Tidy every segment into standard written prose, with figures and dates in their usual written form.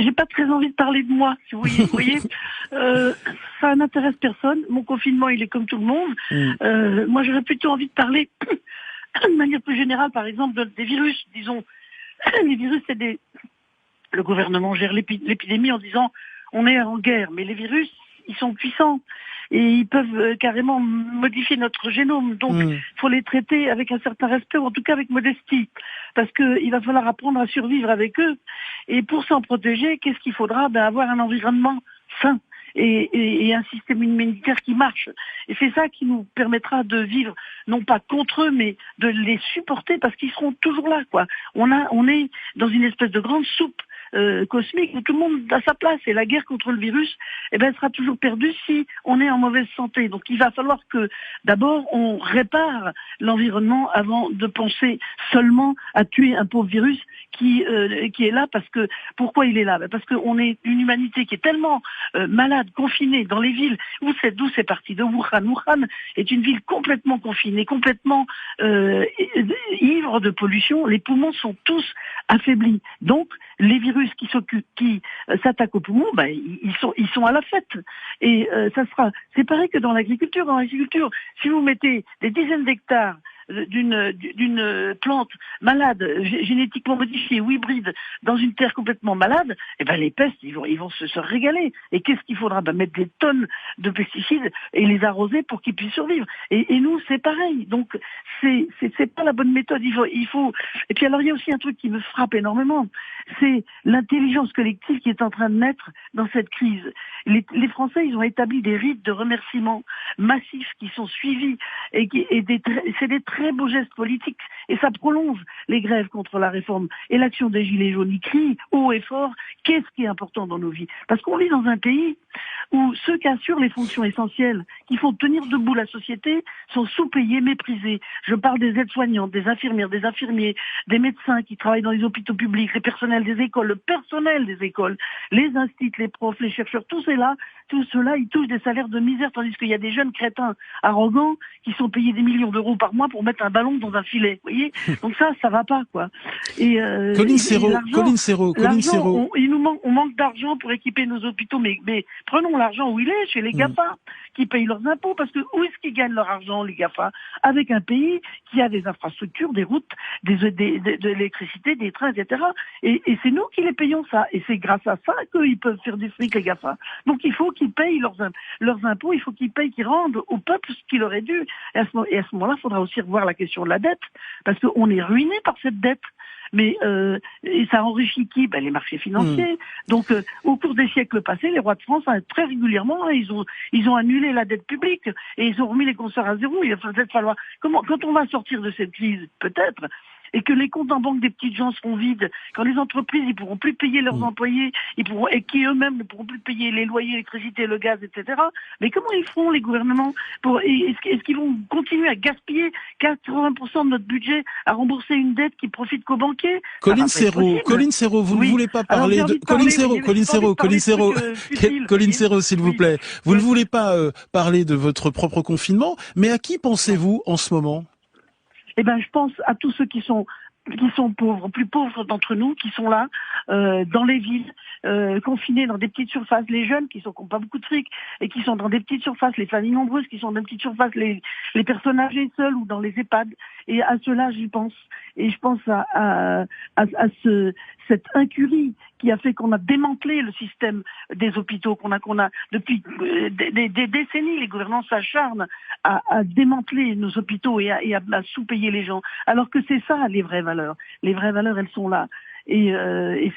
J'ai pas très envie de parler de moi, si vous voyez. Vous voyez, ça n'intéresse personne. Mon confinement, il est comme tout le monde. Moi, j'aurais plutôt envie de parler de manière plus générale, par exemple, des virus. Disons, les virus, le gouvernement gère l'épidémie en disant on est en guerre, mais les virus, ils sont puissants et ils peuvent carrément modifier notre génome. Donc, il faut les traiter avec un certain respect, ou en tout cas avec modestie, parce qu'il va falloir apprendre à survivre avec eux. Et pour s'en protéger, qu'est-ce qu'il faudra? Avoir un environnement sain et un système immunitaire qui marche. Et c'est ça qui nous permettra de vivre, non pas contre eux, mais de les supporter, parce qu'ils seront toujours là, quoi. On est dans une espèce de grande soupe cosmique où tout le monde a sa place, et la guerre contre le virus, elle sera toujours perdue si on est en mauvaise santé. Donc il va falloir que d'abord on répare l'environnement avant de penser seulement à tuer un pauvre virus qui est là. Parce que pourquoi il est là? Parce qu'on est une humanité qui est tellement malade, confinée dans les villes d'où c'est parti, de Wuhan. Wuhan est une ville complètement confinée, complètement ivre de pollution. Les poumons sont tous affaiblis. Donc les virus qui s'attaquent aux poumons, ils sont à la fête. Et c'est pareil que dans l'agriculture. Dans l'agriculture, si vous mettez des dizaines d'hectares d'une plante malade, génétiquement modifiée ou hybride, dans une terre complètement malade, les pestes, ils vont se régaler. Et qu'est-ce qu'il faudra? Mettre des tonnes de pesticides et les arroser pour qu'ils puissent survivre. Et nous, c'est pareil. Donc, c'est pas la bonne méthode. Il faut. Et puis alors, il y a aussi un truc qui me frappe énormément, c'est l'intelligence collective qui est en train de naître dans cette crise. Les Français, ils ont établi des rites de remerciements massifs qui sont suivis c'est des très beaux gestes politiques, et ça prolonge les grèves contre la réforme et l'action des Gilets jaunes. Ils crient haut et fort qu'est-ce qui est important dans nos vies. Parce qu'on vit dans un pays où ceux qui assurent les fonctions essentielles, qui font tenir debout la société, sont sous-payés, méprisés. Je parle des aides-soignantes, des infirmières, des infirmiers, des médecins qui travaillent dans les hôpitaux publics, les personnels des écoles, le personnel des écoles, les instituts, les profs, les chercheurs, tous ceux-là, ils touchent des salaires de misère, tandis qu'il y a des jeunes crétins arrogants qui sont payés des millions d'euros par mois pour mettre un ballon dans un filet. Vous voyez? Donc ça va pas, quoi. Et Colline Serrault, on manque d'argent pour équiper nos hôpitaux, mais prenons l'argent où il est, chez les GAFA, qui payent leurs impôts, parce que où est-ce qu'ils gagnent leur argent, les GAFA? Avec un pays qui a des infrastructures, des routes, de l'électricité, des trains, etc. Et c'est nous qui les payons ça. Et c'est grâce à ça qu'ils peuvent faire du fric, les GAFA. Donc il faut qu'ils payent leurs impôts, il faut qu'ils rendent au peuple ce qu'il aurait dû. Et à ce moment-là, il faudra aussi revoir la question de la dette, parce qu'on est ruiné par cette dette. Mais et ça enrichit qui? Les marchés financiers. Donc au cours des siècles passés, les rois de France, très régulièrement, ils ont annulé la dette publique et ils ont remis les compteurs à zéro. Il va peut-être falloir quand on va sortir de cette crise, peut-être, et que les comptes en banque des petites gens seront vides, quand les entreprises ils pourront plus payer leurs employés, et qui eux-mêmes ne pourront plus payer les loyers, l'électricité, le gaz, etc. Mais comment ils feront, les gouvernements, est-ce qu'ils vont continuer à gaspiller 80% de notre budget à rembourser une dette qui profite qu'aux banquiers? Colline Serrault, vous ne voulez pas parler de Colline Serrault, s'il vous plaît. Vous ne voulez pas parler de votre propre confinement, mais à qui pensez-vous en ce moment? Je pense à tous ceux qui sont pauvres, plus pauvres d'entre nous, qui sont là, dans les villes, confinés dans des petites surfaces, les jeunes qui n'ont pas beaucoup de fric et qui sont dans des petites surfaces, les familles nombreuses qui sont dans des petites surfaces, les personnes âgées seules ou dans les EHPAD. Et à cela, j'y pense. Et je pense à cette incurie qui a fait qu'on a démantelé le système des hôpitaux, qu'on a depuis des décennies, les gouvernants s'acharnent à démanteler nos hôpitaux et à sous-payer les gens. Alors que c'est ça les vraies valeurs. Les vraies valeurs, elles sont là. Et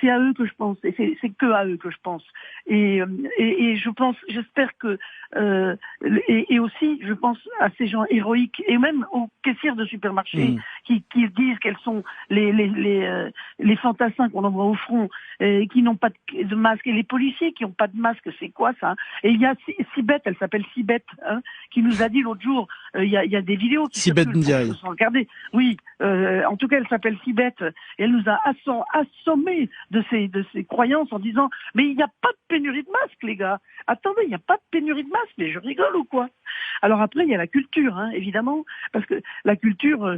c'est à eux que je pense, et c'est que à eux que je pense. Et je pense, j'espère que et aussi je pense à ces gens héroïques et même aux caissières de supermarchés qui disent qu'elles sont les fantassins qu'on envoie au front, qui n'ont pas de masque, et les policiers qui n'ont pas de masque. C'est quoi ça? Et il y a Sibeth, elle s'appelle Sibeth, qui nous a dit l'autre jour, il y a des vidéos qui Sibeth Ndiaye. Regardez, oui, en tout cas elle s'appelle Sibeth, et elle nous a assommé de ces croyances en disant mais il n'y a pas de pénurie de masques, les gars. Attendez, il n'y a pas de pénurie de masques, mais je rigole ou quoi? Alors après, il y a la culture, évidemment, parce que la culture,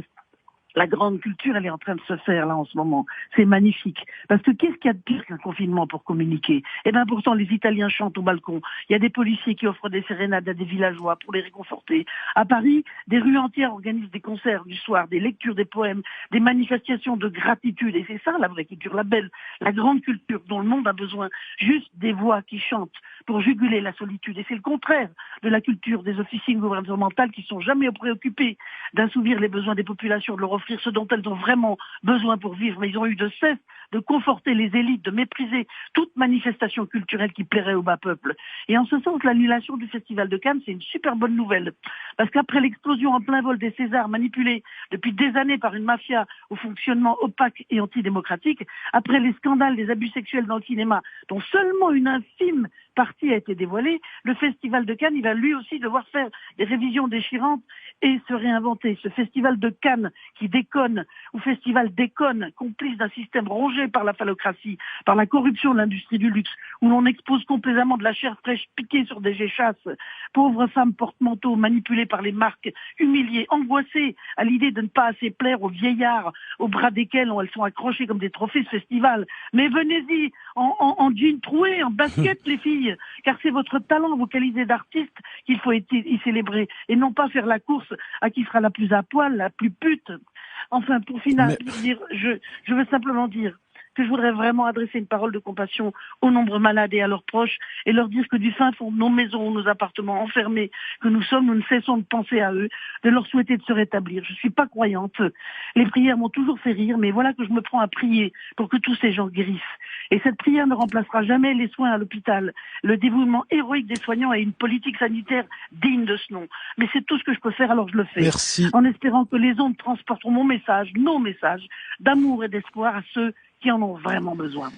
La grande culture, elle est en train de se faire là en ce moment. C'est magnifique. Parce que qu'est-ce qu'il y a de pire qu'un confinement pour communiquer? Eh bien pourtant, les Italiens chantent au balcon. Il y a des policiers qui offrent des sérénades à des villageois pour les réconforter. À Paris, des rues entières organisent des concerts du soir, des lectures, des poèmes, des manifestations de gratitude. Et c'est ça la vraie culture, la belle, la grande culture dont le monde a besoin. Juste des voix qui chantent pour juguler la solitude. Et c'est le contraire de la culture des officines gouvernementales qui sont jamais préoccupées d'assouvir les besoins des populations, de leur offrir ce dont elles ont vraiment besoin pour vivre, mais ils ont eu de cesse de conforter les élites, de mépriser toute manifestation culturelle qui plairait au bas peuple. Et en ce sens, l'annulation du Festival de Cannes, c'est une super bonne nouvelle. Parce qu'après l'explosion en plein vol des Césars, manipulés depuis des années par une mafia au fonctionnement opaque et antidémocratique, après les scandales des abus sexuels dans le cinéma, dont seulement une infime partie a été dévoilée, le Festival de Cannes, il va lui aussi devoir faire des révisions déchirantes et se réinventer. Ce Festival de Cannes qui déconne, ou Festival déconne, complice d'un système rongé par la phallocratie, par la corruption de l'industrie du luxe, où l'on expose complaisamment de la chair fraîche piquée sur des échasses, pauvres femmes porte-manteaux manipulées par les marques, humiliées, angoissées à l'idée de ne pas assez plaire aux vieillards, aux bras desquels elles sont accrochées comme des trophées ce festival. Mais venez-y, en jean troué, en basket les filles, car c'est votre talent vocalisé d'artiste qu'il faut y célébrer, et non pas faire la course à qui sera la plus à poil, la plus pute. Enfin, pour finir, je veux simplement dire que je voudrais vraiment adresser une parole de compassion aux nombreux malades et à leurs proches et leur dire que du fin fond de nos maisons ou nos appartements enfermés que nous sommes, nous ne cessons de penser à eux, de leur souhaiter de se rétablir. Je suis pas croyante. Les prières m'ont toujours fait rire, mais voilà que je me prends à prier pour que tous ces gens guérissent. Et cette prière ne remplacera jamais les soins à l'hôpital, le dévouement héroïque des soignants et une politique sanitaire digne de ce nom. Mais c'est tout ce que je peux faire, alors je le fais. Merci. En espérant que les ondes transporteront mon message, nos messages, d'amour et d'espoir à ceux qui en ont vraiment besoin.